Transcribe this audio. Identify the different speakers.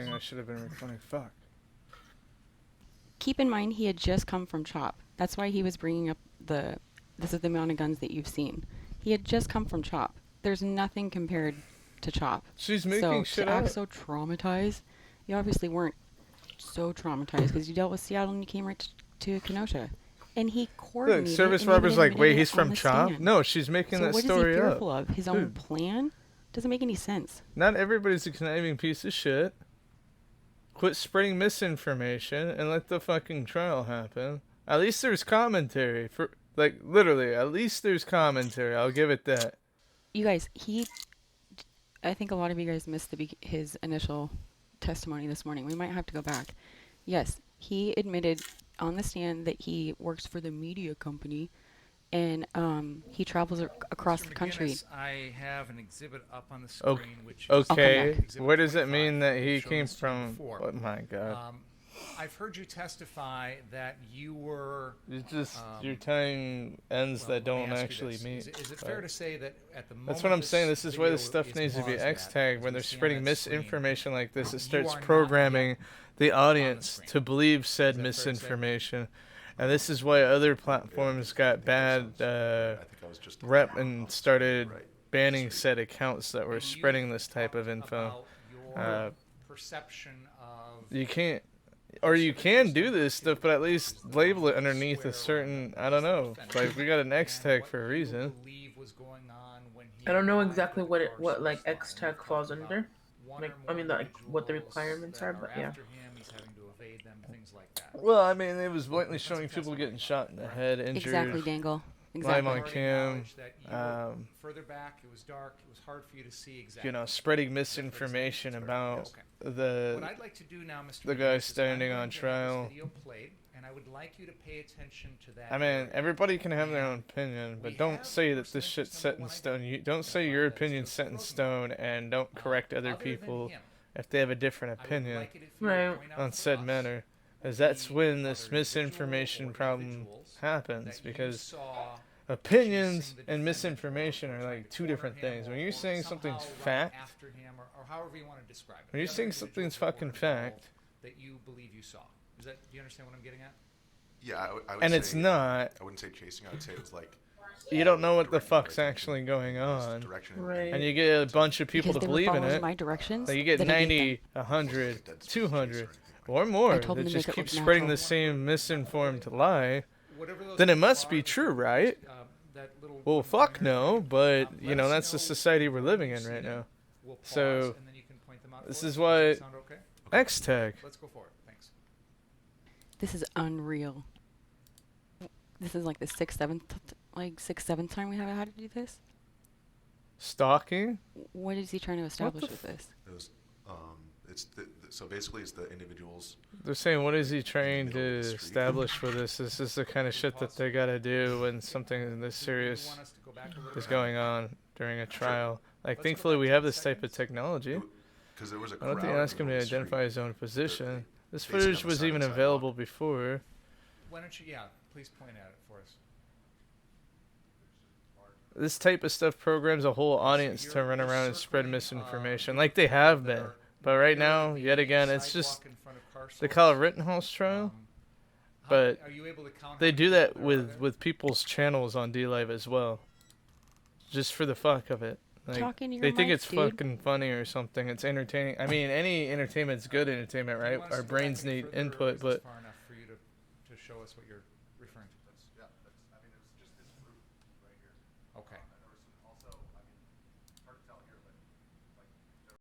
Speaker 1: recording. I should have been recording. Fuck.
Speaker 2: Keep in mind, he had just come from CHOP. That's why he was bringing up this is the amount of guns that you've seen. He had just come from CHOP. There's nothing compared to CHOP.
Speaker 1: She's making
Speaker 2: So
Speaker 1: shit
Speaker 2: to act
Speaker 1: up.
Speaker 2: so traumatized, you obviously weren't so traumatized because you dealt with Seattle and you came right to Kenosha. And he coordinated.
Speaker 1: Look, Service
Speaker 2: and
Speaker 1: Robert's
Speaker 2: even
Speaker 1: like, wait,
Speaker 2: admitted
Speaker 1: he's
Speaker 2: it on
Speaker 1: from
Speaker 2: the
Speaker 1: CHOP?
Speaker 2: stand.
Speaker 1: No, she's making
Speaker 2: So
Speaker 1: that
Speaker 2: what is he
Speaker 1: story up.
Speaker 2: fearful of? His own plan? Doesn't make any sense.
Speaker 1: Not everybody's a conniving piece of shit. Quit spreading misinformation and let the fucking trial happen. At least there's commentary. For like, literally, at least there's commentary. I'll give it that.
Speaker 2: You guys, I think a lot of you guys missed his initial testimony this morning. We might have to go back. Yes, he admitted on the stand that he works for the media company and he travels across the country.
Speaker 3: I have an exhibit up on the screen, which is
Speaker 1: Okay,
Speaker 2: Exhibit
Speaker 1: where does it
Speaker 3: 25,
Speaker 1: mean that he
Speaker 3: I've shown
Speaker 1: came
Speaker 3: this to you
Speaker 1: from?
Speaker 3: before.
Speaker 1: Oh my god.
Speaker 3: I've heard you testify that you were.
Speaker 1: It's just your time ends that
Speaker 3: let me
Speaker 1: don't
Speaker 3: ask you
Speaker 1: actually
Speaker 3: this.
Speaker 1: mean.
Speaker 3: Is it fair to say that at the moment
Speaker 1: That's what I'm saying. This is where
Speaker 3: video
Speaker 1: this stuff
Speaker 3: is
Speaker 1: needs to be
Speaker 3: paused at,
Speaker 1: Xtaggged.
Speaker 3: as
Speaker 1: When
Speaker 3: we
Speaker 1: they're
Speaker 3: see on
Speaker 1: spreading
Speaker 3: that screen,
Speaker 1: misinformation like this, it
Speaker 3: you
Speaker 1: starts
Speaker 3: are not
Speaker 1: programming
Speaker 3: yet
Speaker 1: the audience
Speaker 3: screen.
Speaker 1: to believe said
Speaker 3: Is that fair to say?
Speaker 1: misinformation. And this is why other platforms got bad rep and started banning said accounts that were
Speaker 3: And
Speaker 1: spreading
Speaker 3: you
Speaker 1: this type of info.
Speaker 3: about your perception of
Speaker 1: You can't, or you can do this stuff, but at least label it underneath a certain, I don't know. Like, we got an X tag for a reason.
Speaker 4: I don't know exactly what like Xtagg falls under. Like, I mean, like what the requirements are, but yeah.
Speaker 1: Well, I mean, it was blatantly showing people getting shot in the head, injured.
Speaker 2: Exactly, Dangle.
Speaker 1: Live
Speaker 2: Exactly.
Speaker 1: on cam.
Speaker 3: Further back, it was dark. It was hard for you to see exactly.
Speaker 1: You know, spreading misinformation about
Speaker 3: What
Speaker 1: the
Speaker 3: I'd like to do now, Mr.
Speaker 1: the guy
Speaker 3: Menendez, is
Speaker 1: standing
Speaker 3: I'm
Speaker 1: on
Speaker 3: going to get
Speaker 1: trial.
Speaker 3: this video played, and I would like you to pay attention to that
Speaker 1: I mean,
Speaker 3: area.
Speaker 1: everybody can have their own opinion, but don't say that this shit's set in stone. You don't say your opinion's set in stone, and don't correct other people if they have a different opinion
Speaker 4: Right.
Speaker 1: on said matter. Because that's when this misinformation problem happens. Because opinions and misinformation are like two different things. When you're saying something's fact, when you're saying something's fucking fact,
Speaker 3: that you believe you saw. Do you understand what I'm getting at?
Speaker 5: Yeah, I would
Speaker 1: and
Speaker 5: say,
Speaker 1: it's not,
Speaker 5: I wouldn't say chasing. I would say it was like
Speaker 1: you don't know what the fuck's actually going on.
Speaker 4: Right.
Speaker 1: And you get a bunch of people
Speaker 2: Because
Speaker 1: to
Speaker 2: they were
Speaker 1: believe in
Speaker 2: following
Speaker 1: it.
Speaker 2: my directions.
Speaker 1: Like you get
Speaker 2: that I gave
Speaker 1: 90, 100, 200, or more
Speaker 2: I told them
Speaker 1: that
Speaker 2: to
Speaker 1: just
Speaker 2: make it
Speaker 1: keep
Speaker 2: look
Speaker 1: spreading
Speaker 2: natural.
Speaker 1: the same misinformed lie.
Speaker 3: Whatever those
Speaker 1: Then it
Speaker 3: people
Speaker 1: must
Speaker 3: are,
Speaker 1: be
Speaker 3: that
Speaker 1: true,
Speaker 3: you-
Speaker 1: right?
Speaker 3: that little
Speaker 1: Well, fuck no, but, you
Speaker 3: let
Speaker 1: know,
Speaker 3: us
Speaker 1: that's the
Speaker 3: know
Speaker 1: society we're
Speaker 3: when
Speaker 1: living
Speaker 3: you've
Speaker 1: in
Speaker 3: seen
Speaker 1: right
Speaker 3: it.
Speaker 1: now.
Speaker 3: We'll pause,
Speaker 1: So,
Speaker 3: and then you can point them out
Speaker 1: this
Speaker 3: for us.
Speaker 1: is
Speaker 3: Does
Speaker 1: why
Speaker 3: that sound okay?
Speaker 1: Xtagg.
Speaker 3: Let's go for it. Thanks.
Speaker 2: This is unreal. This is like the sixth, seventh time we have had to do this.
Speaker 1: Stalking?
Speaker 2: What is he trying to establish with this?
Speaker 5: it was. So basically, it's the individuals.
Speaker 1: They're saying, what is he trying to establish with this? This is the kind of shit that they gotta do when something this
Speaker 3: You
Speaker 1: serious
Speaker 3: want us to go back a little
Speaker 1: is
Speaker 3: bit?
Speaker 1: going on during a trial. Like, thankfully we have this type of technology.
Speaker 5: Because there was a
Speaker 1: I
Speaker 5: crowd.
Speaker 1: don't think ask him to
Speaker 5: on the street.
Speaker 1: identify his own position. This
Speaker 5: Facing on
Speaker 1: footage
Speaker 5: the
Speaker 1: was
Speaker 5: side of
Speaker 1: even
Speaker 5: the sidewalk.
Speaker 1: available before.
Speaker 3: Why don't you, please point at it for us.
Speaker 1: This type of stuff programs a whole audience to run around and spread misinformation, like they have been. But right now, yet again, it's just, they call it Rittenhouse trial, but they do that with people's channels on D-Live as well, just for the fuck of it. Like,
Speaker 2: Talk into your
Speaker 1: they think
Speaker 2: mic,
Speaker 1: it's
Speaker 2: dude.
Speaker 1: fucking funny or something. It's entertaining. I mean, any entertainment's good entertainment, right? Our brains need input, but
Speaker 3: far enough for you to show us what you're referring to. Okay.